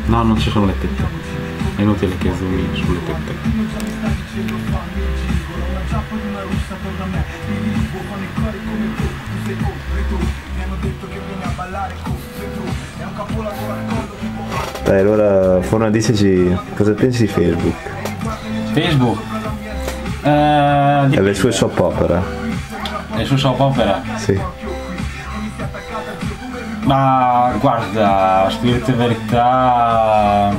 No, non ci sono le tette. È inutile che zoomi sulle tette. Dai, allora Forna diceci cosa pensi di Facebook Facebook? e le sue soap opera. Le sue soap opera? Sì. Ma guarda, spirito e verità,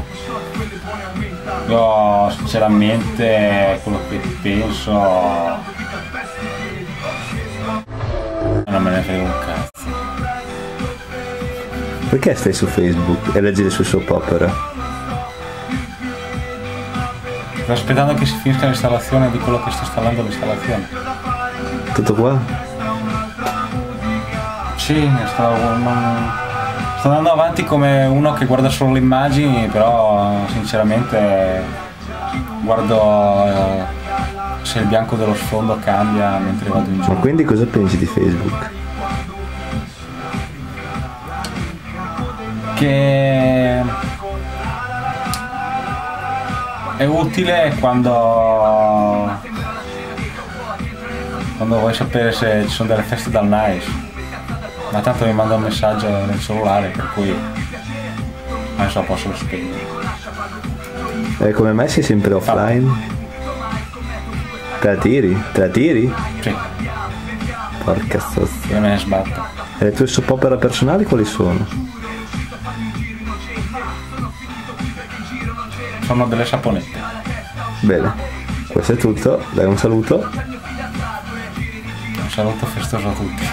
io sinceramente quello che penso non me ne frega un cazzo. Perché stai su Facebook e leggi le sue soap opera? Sto aspettando che si finisca l'installazione di quello che sto installando l'installazione. Tutto qua? Sì, sto andando avanti come uno che guarda solo le immagini, però sinceramente guardo se il bianco dello sfondo cambia mentre vado in Ma giù. quindi cosa pensi di Facebook? Che è utile quando vuoi sapere se ci sono delle feste dal nice, ma tanto mi manda un messaggio nel cellulare, per cui adesso posso spegnere. E come mai sei sempre offline? Te la tiri? Te la tiri? Sì, Porca zozza. io me ne sbatto. E le tue soap opera personali quali sono? Sono delle saponette. Bene, questo è tutto, dai un saluto. Un saluto festoso a tutti.